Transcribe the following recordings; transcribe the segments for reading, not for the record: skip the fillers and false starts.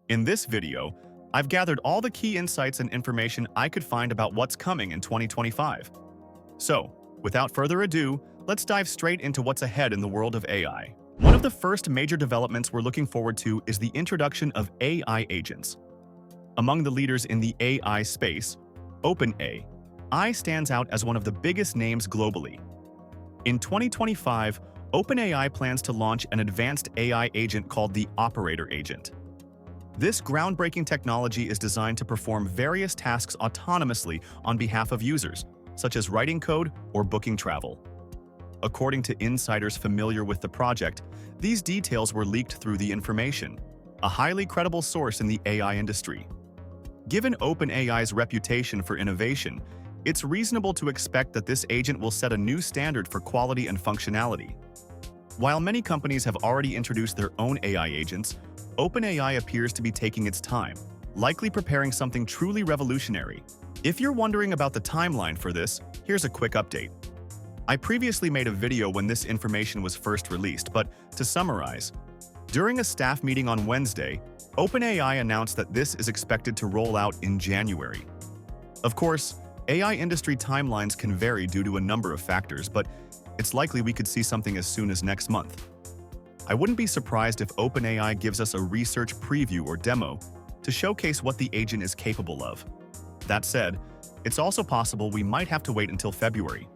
In this video, I've gathered all the key insights and information I could find about what's coming in 2025. So, without further ado, let's dive straight into what's ahead in the world of AI. One of the first major developments we're looking forward to is the introduction of AI agents. Among the leaders in the AI space, OpenAI stands out as one of the biggest names globally. In 2025, OpenAI plans to launch an advanced AI agent called the Operator Agent. This groundbreaking technology is designed to perform various tasks autonomously on behalf of users, such as writing code or booking travel. According to insiders familiar with the project, these details were leaked through The Information, a highly credible source in the AI industry. Given OpenAI's reputation for innovation, it's reasonable to expect that this agent will set a new standard for quality and functionality. While many companies have already introduced their own AI agents, OpenAI appears to be taking its time, likely preparing something truly revolutionary. If you're wondering about the timeline for this, here's a quick update. I previously made a video when this information was first released, but to summarize, during a staff meeting on Wednesday, OpenAI announced that this is expected to roll out in January. Of course, AI industry timelines can vary due to a number of factors, but it's likely we could see something as soon as next month. I wouldn't be surprised if OpenAI gives us a research preview or demo to showcase what the agent is capable of. That said, it's also possible we might have to wait until February.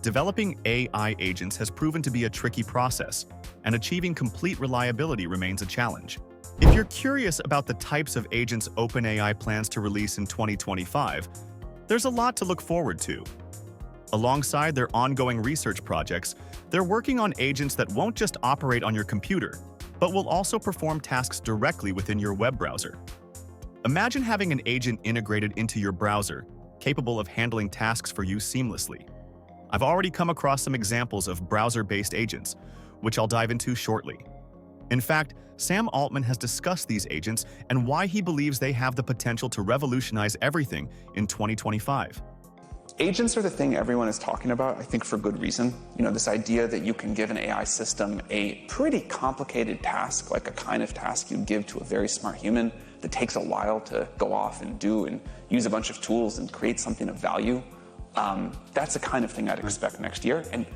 Developing AI agents has proven to be a tricky process, and achieving complete reliability remains a challenge. If you're curious about the types of agents OpenAI plans to release in 2025, there's a lot to look forward to. Alongside their ongoing research projects, they're working on agents that won't just operate on your computer, but will also perform tasks directly within your web browser. Imagine having an agent integrated into your browser, capable of handling tasks for you seamlessly. I've already come across some examples of browser-based agents, which I'll dive into shortly. In fact, Sam Altman has discussed these agents and why he believes they have the potential to revolutionize everything in 2025. Agents are the thing everyone is talking about, I think for good reason. This idea that you can give an AI system a pretty complicated task, like a kind of task you'd give to a very smart human that takes a while to go off and do and use a bunch of tools and create something of value. That's the kind of thing I'd expect next year. And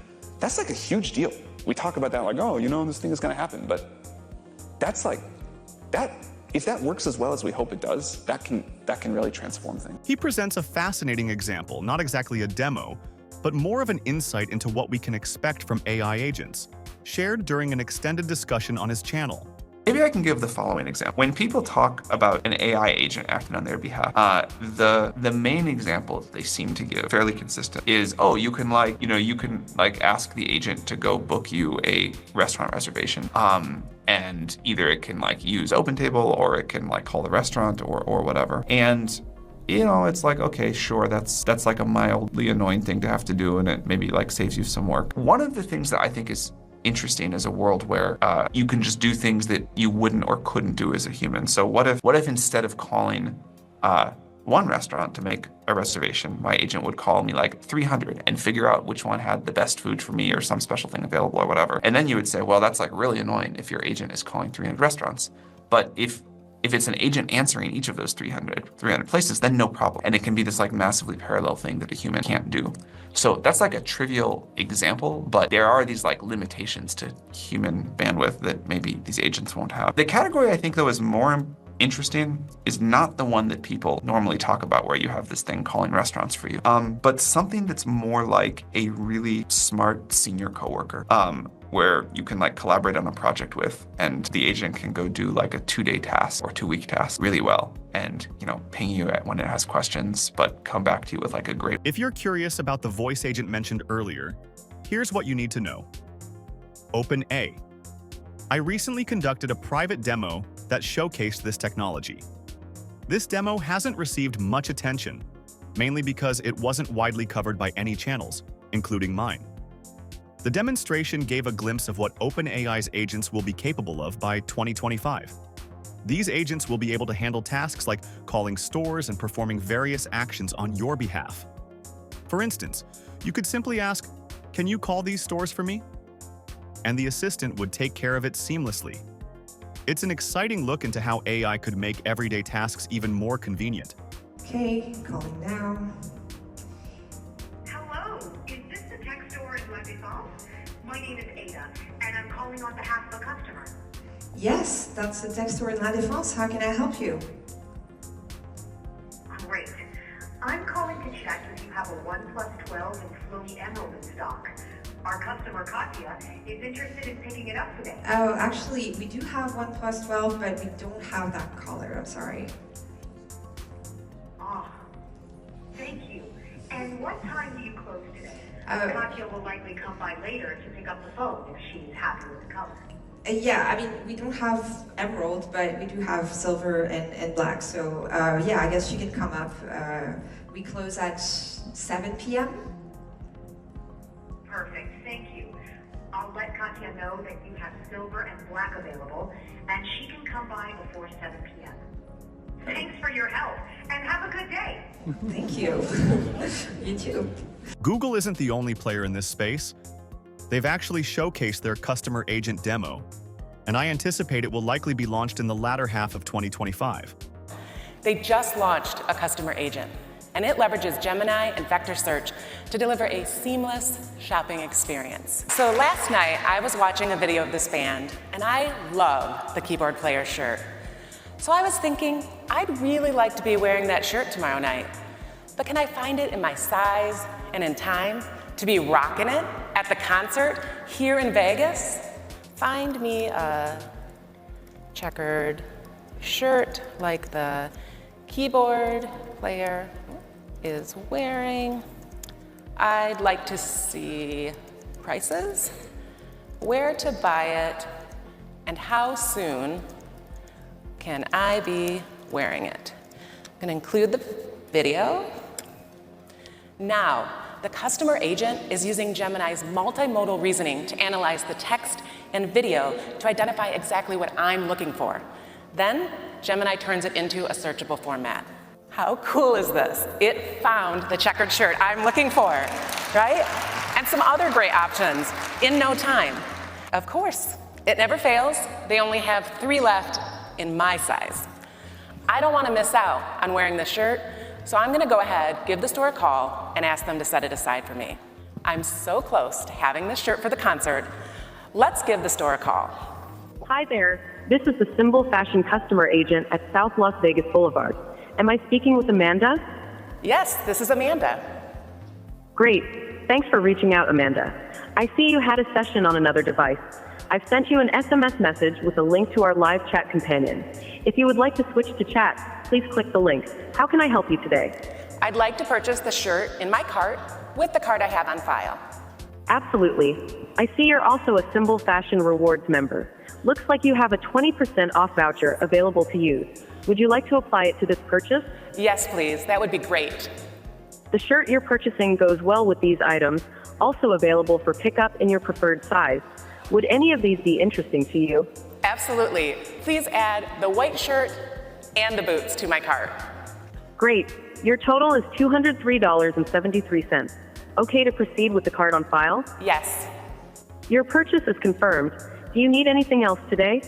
that's like a huge deal. We talk about that like, oh, this thing is going to happen. But that's like, if that works as well as we hope it does, that can really transform things. He presents a fascinating example, not exactly a demo, but more of an insight into what we can expect from AI agents, shared during an extended discussion on his channel. Maybe I can give the following example. When people talk about an AI agent acting on their behalf, the main example that they seem to give, fairly consistent, is, oh, you can ask the agent to go book you a restaurant reservation. And either it can use OpenTable or it can call the restaurant or whatever. And it's like, okay, sure, that's like a mildly annoying thing to have to do, and it maybe saves you some work. One of the things that I think is interesting is a world where you can just do things that you wouldn't or couldn't do as a human. So what if instead of calling one restaurant to make a reservation, my agent would call me 300 and figure out which one had the best food for me or some special thing available or whatever. And then you would say, well, that's really annoying if your agent is calling 300 restaurants. But if it's an agent answering each of those 300 places, then no problem. And it can be this massively parallel thing that a human can't do. So that's a trivial example, but there are these limitations to human bandwidth that maybe these agents won't have. The category I think though is more interesting is not the one that people normally talk about where you have this thing calling restaurants for you, but something that's more like a really smart senior coworker. Where you can collaborate on a project with, and the agent can go do a 2-day task or 2-week task really well, and ping you when it has questions, but come back to you with a great. If you're curious about the voice agent mentioned earlier, here's what you need to know. OpenAI. I recently conducted a private demo that showcased this technology. This demo hasn't received much attention, mainly because it wasn't widely covered by any channels, including mine. The demonstration gave a glimpse of what OpenAI's agents will be capable of by 2025. These agents will be able to handle tasks like calling stores and performing various actions on your behalf. For instance, you could simply ask, "Can you call these stores for me?" And the assistant would take care of it seamlessly. It's an exciting look into how AI could make everyday tasks even more convenient. Okay, calling now. Hello, is this the tech store in La Défense? My name is Ada, and I'm calling on behalf of a customer. Yes, that's the tech store in La Défense. How can I help you? Great. I'm calling to check if you have a OnePlus 12 and Floaty Emerald in stock. Our customer, Katya, is interested in picking it up today. Oh, actually, we do have OnePlus 12, but we don't have that color. I'm sorry. Ah, thank you. And what time do you close today? Katya will likely come by later to pick up the phone if she's happy with the color. Yeah, I mean, we don't have emerald, but we do have silver and black. So, yeah, I guess she can come up. We close at 7 p.m. Perfect, thank you. I'll let Katya know that you have silver and black available, and she can come by before 7 p.m. Thanks for your help, and have a good day. Thank you. You too. Google isn't the only player in this space. They've actually showcased their customer agent demo, and I anticipate it will likely be launched in the latter half of 2025. They just launched a customer agent, and it leverages Gemini and vector search to deliver a seamless shopping experience. So last night, I was watching a video of this band, and I love the keyboard player shirt. So I was thinking, I'd really like to be wearing that shirt tomorrow night, but can I find it in my size and in time to be rocking it at the concert here in Vegas? Find me a checkered shirt like the keyboard player is wearing. I'd like to see prices, where to buy it, and how soon can I be wearing it. I'm gonna include the video. Now, the customer agent is using Gemini's multimodal reasoning to analyze the text and video to identify exactly what I'm looking for. Then, Gemini turns it into a searchable format. How cool is this? It found the checkered shirt I'm looking for, right? And some other great options in no time. Of course, it never fails. They only have 3 left in my size. I don't want to miss out on wearing this shirt, so I'm going to go ahead, give the store a call, and ask them to set it aside for me. I'm so close to having this shirt for the concert. Let's give the store a call. Hi there. This is the Symbol Fashion customer agent at South Las Vegas Boulevard. Am I speaking with Amanda? Yes, this is Amanda. Great. Thanks for reaching out, Amanda. I see you had a session on another device. I've sent you an SMS message with a link to our live chat companion. If you would like to switch to chat, please click the link. How can I help you today? I'd like to purchase the shirt in my cart with the card I have on file. Absolutely. I see you're also a Symbol Fashion Rewards member. Looks like you have a 20% off voucher available to use. Would you like to apply it to this purchase? Yes, please. That would be great. The shirt you're purchasing goes well with these items, also available for pickup in your preferred size. Would any of these be interesting to you? Absolutely. Please add the white shirt and the boots to my cart. Great. Your total is $203.73. Okay to proceed with the card on file? Yes. Your purchase is confirmed. Do you need anything else today?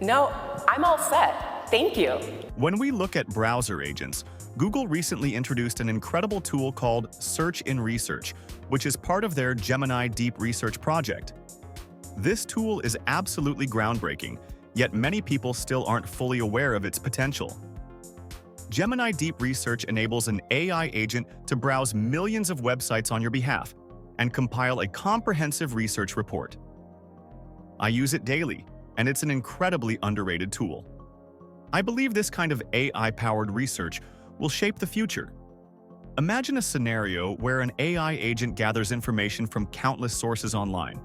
No, I'm all set. Thank you. When we look at browser agents, Google recently introduced an incredible tool called Search in Research, which is part of their Gemini Deep Research project. This tool is absolutely groundbreaking, yet many people still aren't fully aware of its potential. Gemini Deep Research enables an AI agent to browse millions of websites on your behalf and compile a comprehensive research report. I use it daily, and it's an incredibly underrated tool. I believe this kind of AI-powered research will shape the future. Imagine a scenario where an AI agent gathers information from countless sources online,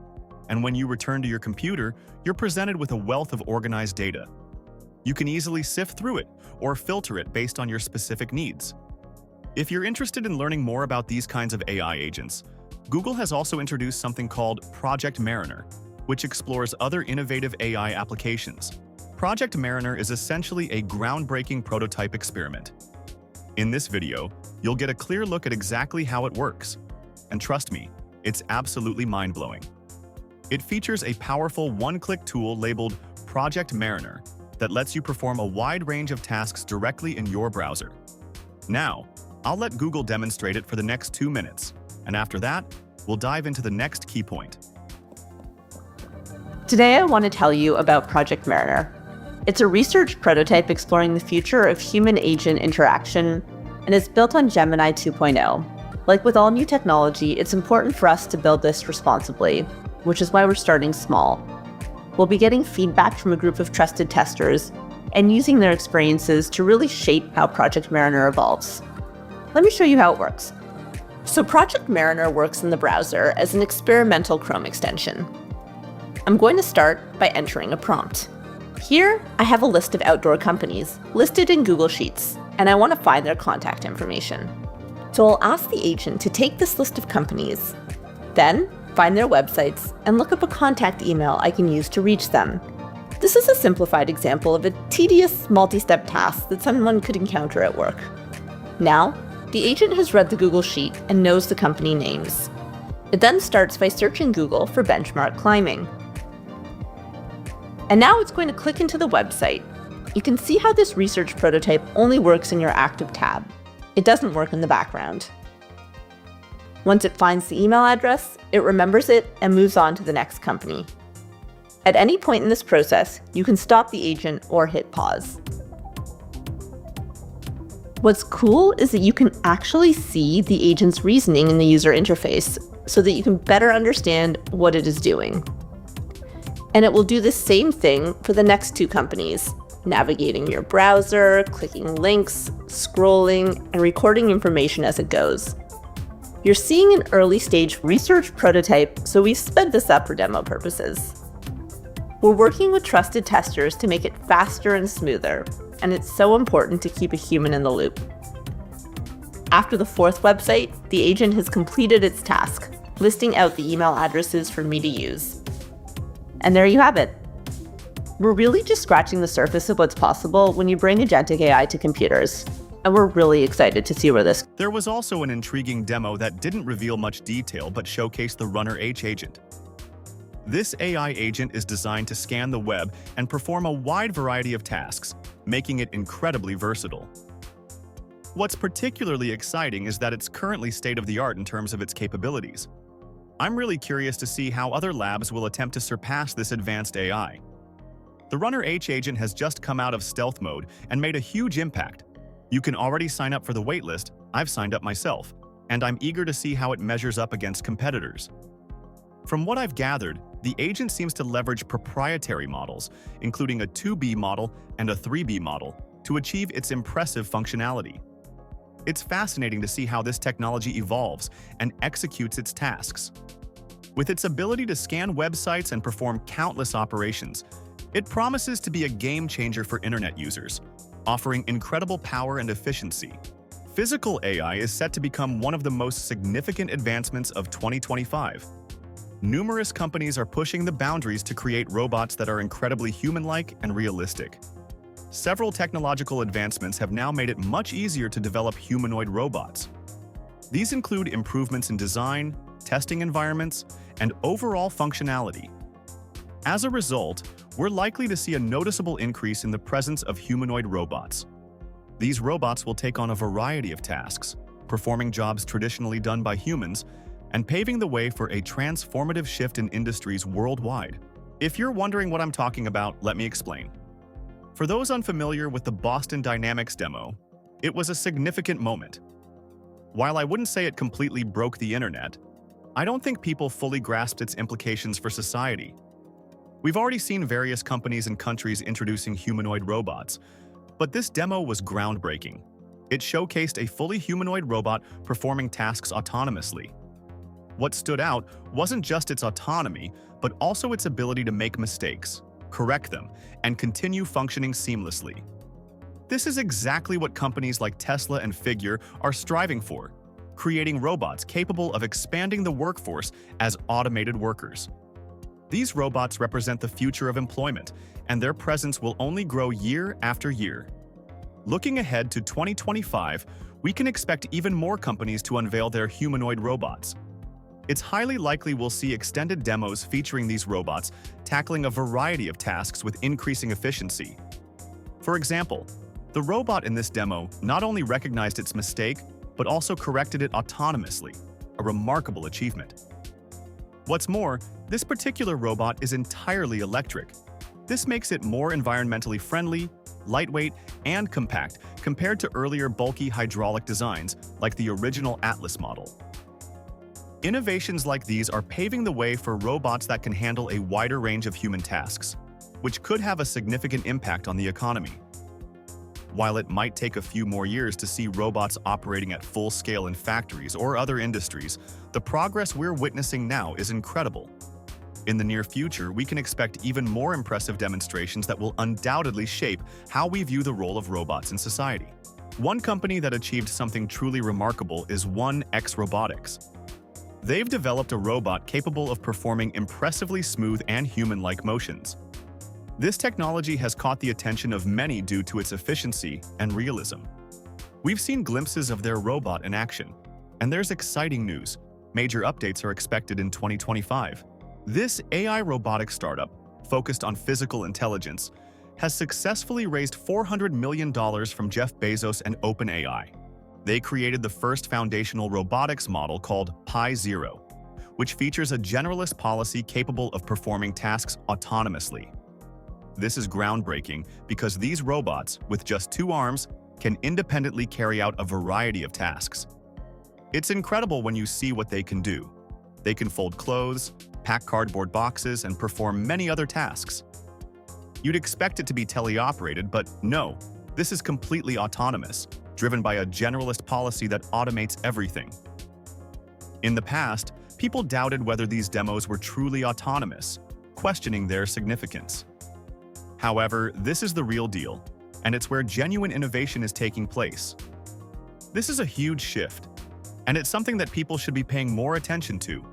and when you return to your computer, you're presented with a wealth of organized data. You can easily sift through it or filter it based on your specific needs. If you're interested in learning more about these kinds of AI agents, Google has also introduced something called Project Mariner, which explores other innovative AI applications. Project Mariner is essentially a groundbreaking prototype experiment. In this video, you'll get a clear look at exactly how it works. And trust me, it's absolutely mind-blowing. It features a powerful one-click tool labeled Project Mariner that lets you perform a wide range of tasks directly in your browser. Now, I'll let Google demonstrate it for the next 2 minutes, and after that, we'll dive into the next key point. Today I want to tell you about Project Mariner. It's a research prototype exploring the future of human-agent interaction, and it's built on Gemini 2.0. Like with all new technology, it's important for us to build this responsibly, which is why we're starting small. We'll be getting feedback from a group of trusted testers and using their experiences to really shape how Project Mariner evolves. Let me show you how it works. So Project Mariner works in the browser as an experimental Chrome extension. I'm going to start by entering a prompt. Here, I have a list of outdoor companies listed in Google Sheets, and I want to find their contact information. So I'll ask the agent to take this list of companies, then find their websites and look up a contact email I can use to reach them. This is a simplified example of a tedious multi-step task that someone could encounter at work. Now, the agent has read the Google Sheet and knows the company names. It then starts by searching Google for benchmark climbing. And now it's going to click into the website. You can see how this research prototype only works in your active tab. It doesn't work in the background. Once it finds the email address, it remembers it and moves on to the next company. At any point in this process, you can stop the agent or hit pause. What's cool is that you can actually see the agent's reasoning in the user interface so that you can better understand what it is doing. And it will do the same thing for the next 2 companies, navigating your browser, clicking links, scrolling, and recording information as it goes. You're seeing an early-stage research prototype, so we sped this up for demo purposes. We're working with trusted testers to make it faster and smoother, and it's so important to keep a human in the loop. After the 4th website, the agent has completed its task, listing out the email addresses for me to use. And there you have it. We're really just scratching the surface of what's possible when you bring agentic AI to computers. And we're really excited to see where this. There was also an intriguing demo that didn't reveal much detail but showcased the Runner H agent. This AI agent is designed to scan the web and perform a wide variety of tasks, making it incredibly versatile. What's particularly exciting is that it's currently state-of-the-art in terms of its capabilities. I'm really curious to see how other labs will attempt to surpass this advanced AI. The Runner H agent has just come out of stealth mode and made a huge impact. You can already sign up for the waitlist. I've signed up myself, and I'm eager to see how it measures up against competitors. From what I've gathered, the agent seems to leverage proprietary models, including a 2B model and a 3B model, to achieve its impressive functionality. It's fascinating to see how this technology evolves and executes its tasks. With its ability to scan websites and perform countless operations, it promises to be a game changer for internet users, offering incredible power and efficiency. Physical AI is set to become one of the most significant advancements of 2025. Numerous companies are pushing the boundaries to create robots that are incredibly human-like and realistic. Several technological advancements have now made it much easier to develop humanoid robots. These include improvements in design, testing environments, and overall functionality. As a result, we're likely to see a noticeable increase in the presence of humanoid robots. These robots will take on a variety of tasks, performing jobs traditionally done by humans, and paving the way for a transformative shift in industries worldwide. If you're wondering what I'm talking about, let me explain. For those unfamiliar with the Boston Dynamics demo, it was a significant moment. While I wouldn't say it completely broke the internet, I don't think people fully grasped its implications for society. We've already seen various companies and countries introducing humanoid robots, but this demo was groundbreaking. It showcased a fully humanoid robot performing tasks autonomously. What stood out wasn't just its autonomy, but also its ability to make mistakes, correct them, and continue functioning seamlessly. This is exactly what companies like Tesla and Figure are striving for, creating robots capable of expanding the workforce as automated workers. These robots represent the future of employment, and their presence will only grow year after year. Looking ahead to 2025, we can expect even more companies to unveil their humanoid robots. It's highly likely we'll see extended demos featuring these robots tackling a variety of tasks with increasing efficiency. For example, the robot in this demo not only recognized its mistake, but also corrected it autonomously, a remarkable achievement. What's more, this particular robot is entirely electric. This makes it more environmentally friendly, lightweight, and compact compared to earlier bulky hydraulic designs like the original Atlas model. Innovations like these are paving the way for robots that can handle a wider range of human tasks, which could have a significant impact on the economy. While it might take a few more years to see robots operating at full scale in factories or other industries, the progress we're witnessing now is incredible. In the near future, we can expect even more impressive demonstrations that will undoubtedly shape how we view the role of robots in society. One company that achieved something truly remarkable is 1X Robotics. They've developed a robot capable of performing impressively smooth and human-like motions. This technology has caught the attention of many due to its efficiency and realism. We've seen glimpses of their robot in action, and there's exciting news. Major updates are expected in 2025. This AI robotics startup, focused on physical intelligence, has successfully raised $400 million from Jeff Bezos and OpenAI. They created the first foundational robotics model called Pi Zero, which features a generalist policy capable of performing tasks autonomously. This is groundbreaking because these robots, with just 2 arms, can independently carry out a variety of tasks. It's incredible when you see what they can do. They can fold clothes, pack cardboard boxes, and perform many other tasks. You'd expect it to be teleoperated, but no, this is completely autonomous, driven by a generalist policy that automates everything. In the past, people doubted whether these demos were truly autonomous, questioning their significance. However, this is the real deal, and it's where genuine innovation is taking place. This is a huge shift, and it's something that people should be paying more attention to.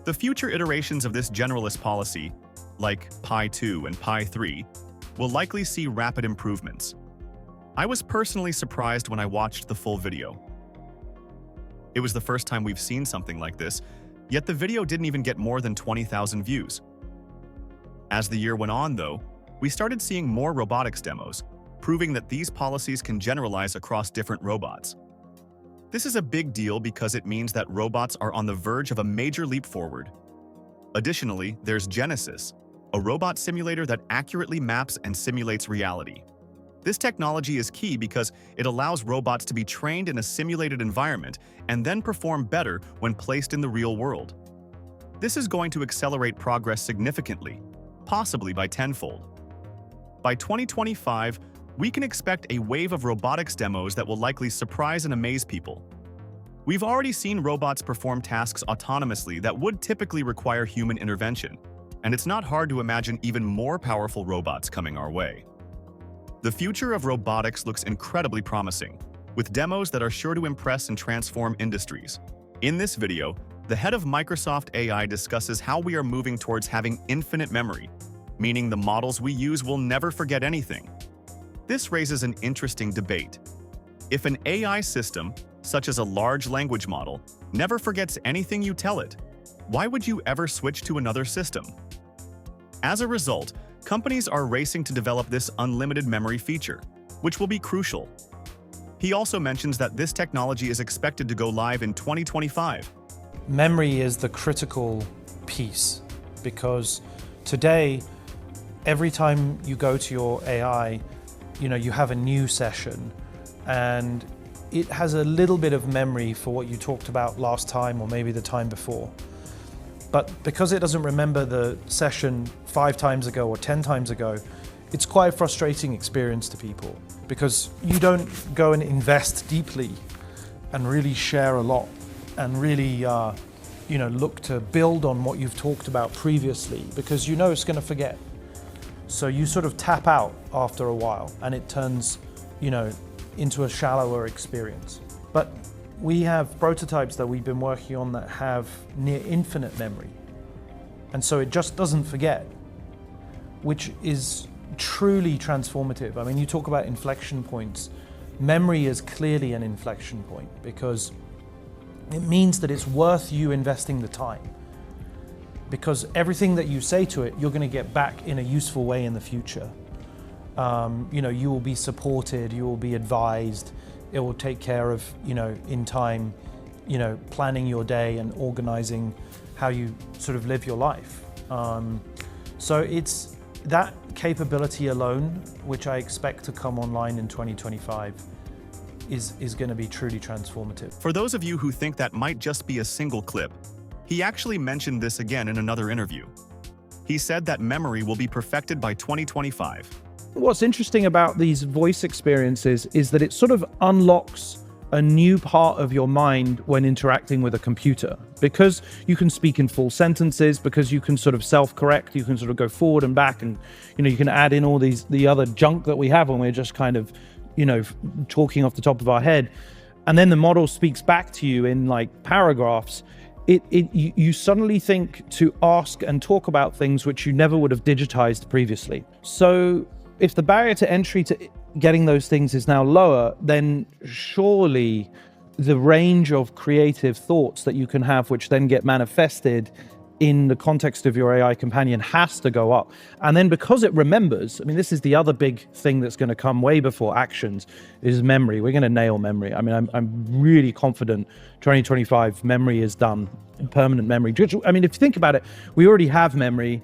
The future iterations of this generalist policy, like Pi 2 and Pi 3, will likely see rapid improvements. I was personally surprised when I watched the full video. It was the first time we've seen something like this, yet the video didn't even get more than 20,000 views. As the year went on, though, we started seeing more robotics demos, proving that these policies can generalize across different robots. This is a big deal because it means that robots are on the verge of a major leap forward. Additionally, there's Genesis, a robot simulator that accurately maps and simulates reality. This technology is key because it allows robots to be trained in a simulated environment and then perform better when placed in the real world. This is going to accelerate progress significantly, possibly by tenfold. By 2025, we can expect a wave of robotics demos that will likely surprise and amaze people. We've already seen robots perform tasks autonomously that would typically require human intervention, and it's not hard to imagine even more powerful robots coming our way. The future of robotics looks incredibly promising, with demos that are sure to impress and transform industries. In this video, the head of Microsoft AI discusses how we are moving towards having infinite memory, meaning the models we use will never forget anything. This raises an interesting debate. If an AI system, such as a large language model, never forgets anything you tell it, why would you ever switch to another system? As a result, companies are racing to develop this unlimited memory feature, which will be crucial. He also mentions that this technology is expected to go live in 2025. Memory is the critical piece because today, every time you go to your AI, you have a new session and it has a little bit of memory for what you talked about last time or maybe the time before. But because it doesn't remember the session 5 times ago or 10 times ago, it's quite a frustrating experience to people because you don't go and invest deeply and really share a lot and really look to build on what you've talked about previously because it's going to forget. So you sort of tap out after a while and it turns, into a shallower experience. But we have prototypes that we've been working on that have near infinite memory. And so it just doesn't forget, which is truly transformative. I mean, you talk about inflection points. Memory is clearly an inflection point because it means that it's worth you investing the time. Because everything that you say to it, you're going to get back in a useful way in the future. You will be supported, you will be advised, it will take care of, in time, planning your day and organizing how you sort of live your life. So it's that capability alone, which I expect to come online in 2025, is going to be truly transformative. For those of you who think that might just be a single clip, he actually mentioned this again in another interview. He said that memory will be perfected by 2025. What's interesting about these voice experiences is that it sort of unlocks a new part of your mind when interacting with a computer, because you can speak in full sentences, because you can sort of self-correct, you can sort of go forward and back, and you can add in all the other junk that we have when we're just kind of talking off the top of our head, and then the model speaks back to you in like paragraphs. You suddenly think to ask and talk about things which you never would have digitized previously. So if the barrier to entry to getting those things is now lower, then surely the range of creative thoughts that you can have, which then get manifested in the context of your AI companion, has to go up. And then because it remembers, this is the other big thing that's going to come way before actions, is memory. We're going to nail memory. I'm really confident 2025 memory is done, permanent memory. If you think about it, we already have memory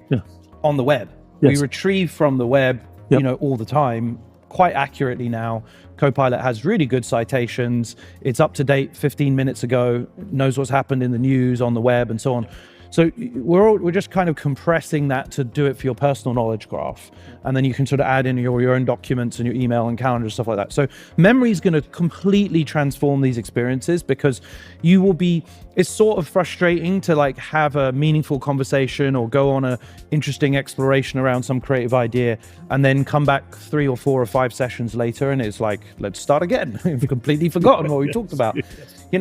on the web. Yes. We retrieve from the web, all the time, quite accurately now. Copilot has really good citations. It's up to date 15 minutes ago, knows what's happened in the news, on the web, and so on. So we're just kind of compressing that to do it for your personal knowledge graph. And then you can sort of add in your own documents and your email and calendar and stuff like that. So memory is going to completely transform these experiences, because it's sort of frustrating to like have a meaningful conversation or go on a interesting exploration around some creative idea and then come back 3 or 4 or 5 sessions later and it's like, let's start again. We've completely forgotten what we talked about.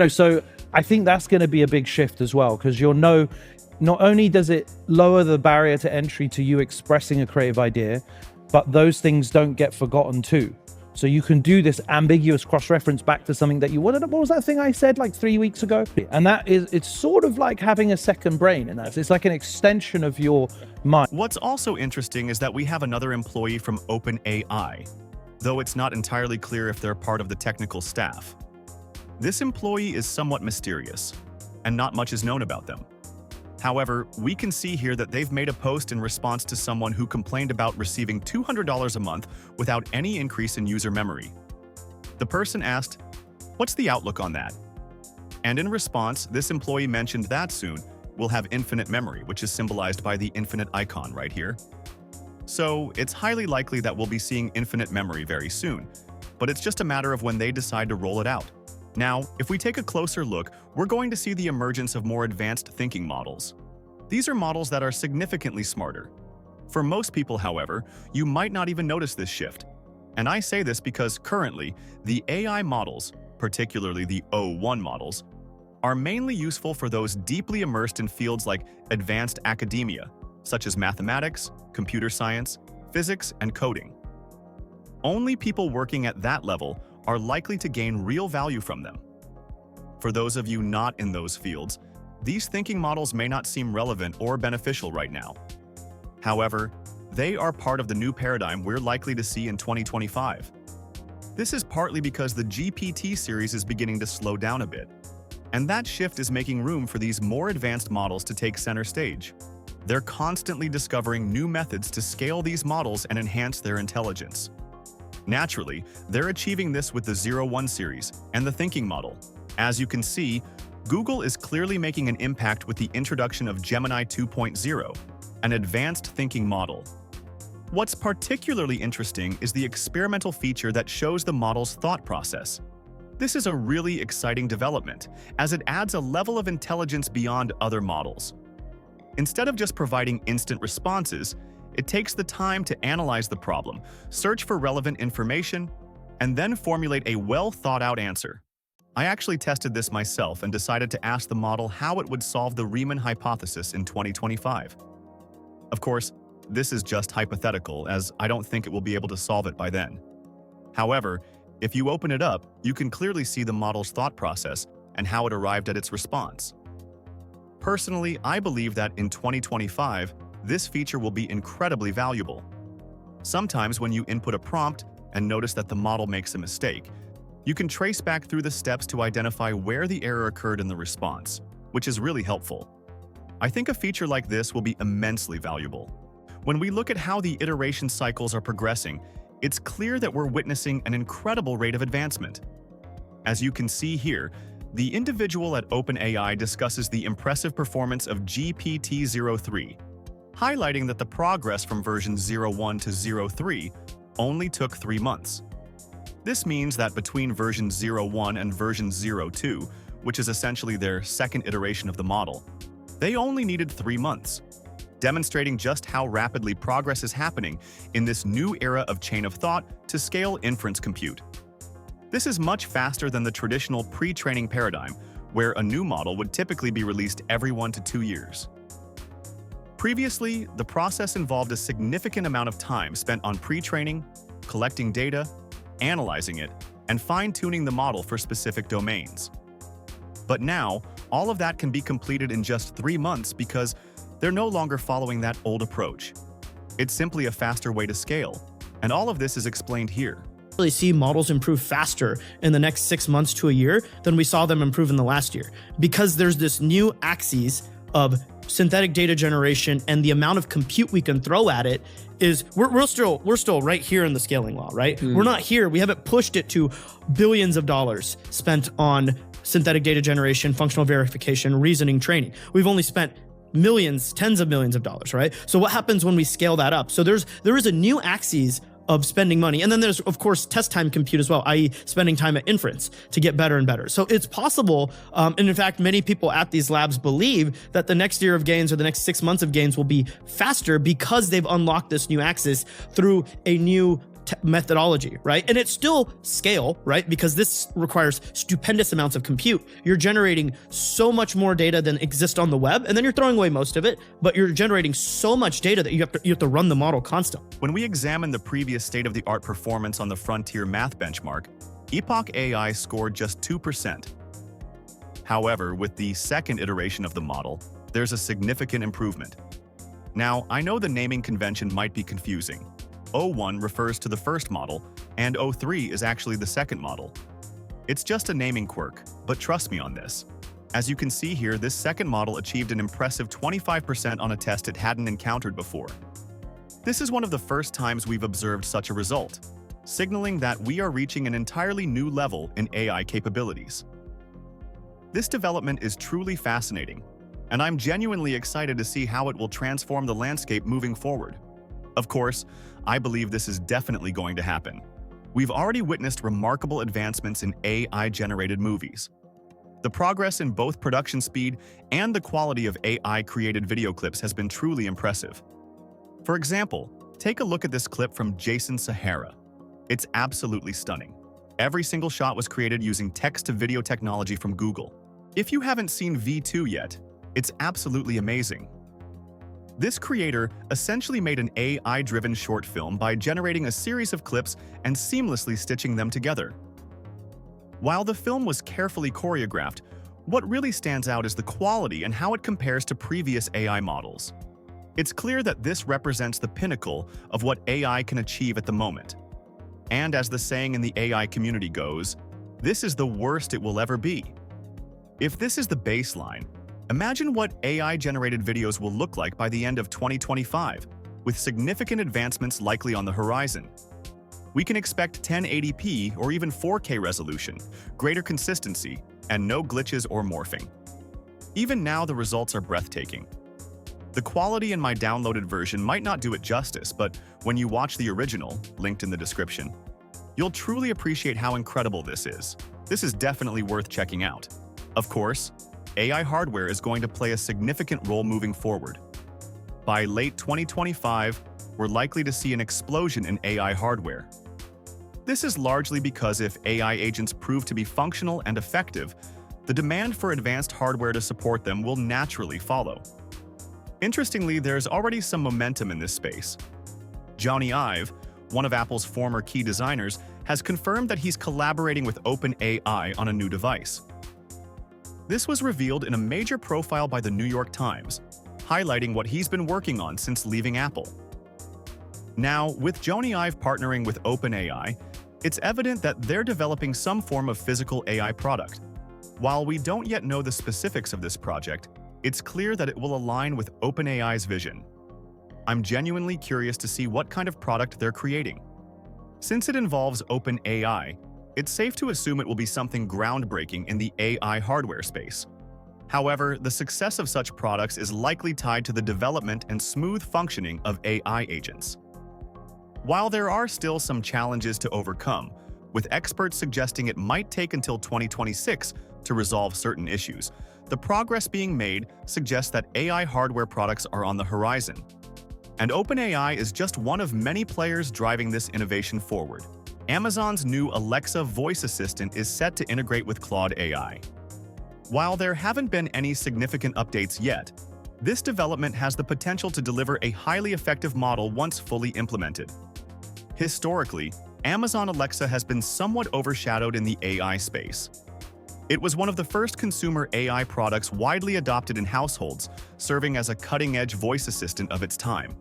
So I think that's going to be a big shift as well, because not only does it lower the barrier to entry to you expressing a creative idea, but those things don't get forgotten too. So you can do this ambiguous cross-reference back to something that what was that thing I said like 3 weeks ago? And it's sort of like having a second brain, and it's like an extension of your mind. What's also interesting is that we have another employee from OpenAI, though it's not entirely clear if they're part of the technical staff. This employee is somewhat mysterious, and not much is known about them. However, we can see here that they've made a post in response to someone who complained about receiving $200 a month without any increase in user memory. The person asked, "What's the outlook on that?" And in response, this employee mentioned that soon we'll have infinite memory, which is symbolized by the infinite icon right here. So it's highly likely that we'll be seeing infinite memory very soon, but it's just a matter of when they decide to roll it out. Now, if we take a closer look, we're going to see the emergence of more advanced thinking models. These are models that are significantly smarter. For most people, however, you might not even notice this shift. And I say this because currently, the AI models, particularly the O1 models, are mainly useful for those deeply immersed in fields like advanced academia, such as mathematics, computer science, physics, and coding. Only people working at that level are likely to gain real value from them. For those of you not in those fields, these thinking models may not seem relevant or beneficial right now. However, they are part of the new paradigm we're likely to see in 2025. This is partly because the GPT series is beginning to slow down a bit, and that shift is making room for these more advanced models to take center stage. They're constantly discovering new methods to scale these models and enhance their intelligence. Naturally, they're achieving this with the 01 series and the thinking model. As you can see, Google is clearly making an impact with the introduction of Gemini 2.0, an advanced thinking model. What's particularly interesting is the experimental feature that shows the model's thought process. This is a really exciting development, as it adds a level of intelligence beyond other models. Instead of just providing instant responses, it takes the time to analyze the problem, search for relevant information, and then formulate a well-thought-out answer. I actually tested this myself and decided to ask the model how it would solve the Riemann hypothesis in 2025. Of course, this is just hypothetical, as I don't think it will be able to solve it by then. However, if you open it up, you can clearly see the model's thought process and how it arrived at its response. Personally, I believe that in 2025, this feature will be incredibly valuable. Sometimes when you input a prompt and notice that the model makes a mistake, you can trace back through the steps to identify where the error occurred in the response, which is really helpful. I think a feature like this will be immensely valuable. When we look at how the iteration cycles are progressing, it's clear that we're witnessing an incredible rate of advancement. As you can see here, the individual at OpenAI discusses the impressive performance of GPT-03, highlighting that the progress from version 01 to 03 only took 3 months. This means that between version 01 and version 02, which is essentially their second iteration of the model, they only needed 3 months, demonstrating just how rapidly progress is happening in this new era of chain of thought to scale inference compute. This is much faster than the traditional pre-training paradigm, where a new model would typically be released every 1 to 2 years. Previously, the process involved a significant amount of time spent on pre-training, collecting data, analyzing it, and fine-tuning the model for specific domains. But now, all of that can be completed in just 3 months because they're no longer following that old approach. It's simply a faster way to scale, and all of this is explained here. Really see models improve faster in the next 6 months to a year than we saw them improve in the last year, because there's this new axis of synthetic data generation, and the amount of compute we can throw at it is we're still right here in the scaling law, right? We're not here. We haven't pushed it to billions of dollars spent on synthetic data generation, functional verification, reasoning, training. We've only spent millions, tens of millions of dollars, right? So what happens when we scale that up? So there is a new axis of spending money. And then there's, of course, test time compute as well, i.e. spending time at inference to get better and better. So it's possible, and in fact, many people at these labs believe that the next year of gains or the next 6 months of gains will be faster because they've unlocked this new axis through a new methodology, right? And it's still scale, right? Because this requires stupendous amounts of compute. You're generating so much more data than exists on the web, and then you're throwing away most of it, but you're generating so much data that you have to run the model constantly. When we examine the previous state-of-the-art performance on the Frontier Math benchmark, Epoch AI scored just 2%. However, with the second iteration of the model, there's a significant improvement. Now, I know the naming convention might be confusing. 01 refers to the first model, and 03 is actually the second model. It's just a naming quirk, but trust me on this. As you can see here, this second model achieved an impressive 25% on a test it hadn't encountered before. This is one of the first times we've observed such a result, signaling that we are reaching an entirely new level in AI capabilities. This development is truly fascinating, and I'm genuinely excited to see how it will transform the landscape moving forward. Of course, I believe this is definitely going to happen. We've already witnessed remarkable advancements in AI-generated movies. The progress in both production speed and the quality of AI-created video clips has been truly impressive. For example, take a look at this clip from Jason Sahara. It's absolutely stunning. Every single shot was created using text-to-video technology from Google. If you haven't seen V2 yet, it's absolutely amazing. This creator essentially made an AI-driven short film by generating a series of clips and seamlessly stitching them together. While the film was carefully choreographed, what really stands out is the quality and how it compares to previous AI models. It's clear that this represents the pinnacle of what AI can achieve at the moment. And as the saying in the AI community goes, this is the worst it will ever be. If this is the baseline, imagine what AI-generated videos will look like by the end of 2025, with significant advancements likely on the horizon. We can expect 1080p or even 4K resolution, greater consistency, and no glitches or morphing. Even now, the results are breathtaking. The quality in my downloaded version might not do it justice, but when you watch the original, linked in the description, you'll truly appreciate how incredible this is. This is definitely worth checking out. Of course, AI hardware is going to play a significant role moving forward. By late 2025, we're likely to see an explosion in AI hardware. This is largely because if AI agents prove to be functional and effective, the demand for advanced hardware to support them will naturally follow. Interestingly, there's already some momentum in this space. Johnny Ive, one of Apple's former key designers, has confirmed that he's collaborating with OpenAI on a new device. This was revealed in a major profile by the New York Times, highlighting what he's been working on since leaving Apple. Now, with Jony Ive partnering with OpenAI, it's evident that they're developing some form of physical AI product. While we don't yet know the specifics of this project, it's clear that it will align with OpenAI's vision. I'm genuinely curious to see what kind of product they're creating. Since it involves OpenAI, it's safe to assume it will be something groundbreaking in the AI hardware space. However, the success of such products is likely tied to the development and smooth functioning of AI agents. While there are still some challenges to overcome, with experts suggesting it might take until 2026 to resolve certain issues, the progress being made suggests that AI hardware products are on the horizon. And OpenAI is just one of many players driving this innovation forward. Amazon's new Alexa voice assistant is set to integrate with Claude AI. While there haven't been any significant updates yet, this development has the potential to deliver a highly effective model once fully implemented. Historically, Amazon Alexa has been somewhat overshadowed in the AI space. It was one of the first consumer AI products widely adopted in households, serving as a cutting-edge voice assistant of its time.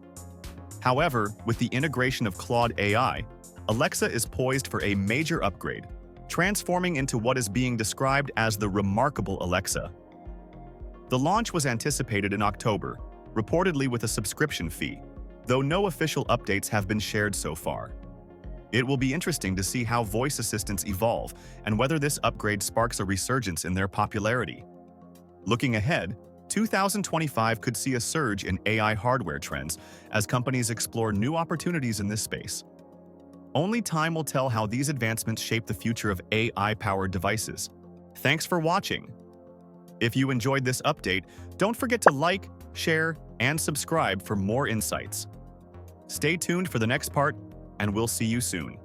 However, with the integration of Claude AI, Alexa is poised for a major upgrade, transforming into what is being described as the remarkable Alexa. The launch was anticipated in October, reportedly with a subscription fee, though no official updates have been shared so far. It will be interesting to see how voice assistants evolve and whether this upgrade sparks a resurgence in their popularity. Looking ahead, 2025 could see a surge in AI hardware trends as companies explore new opportunities in this space. Only time will tell how these advancements shape the future of AI-powered devices. Thanks for watching. If you enjoyed this update, don't forget to like, share, and subscribe for more insights. Stay tuned for the next part, and we'll see you soon.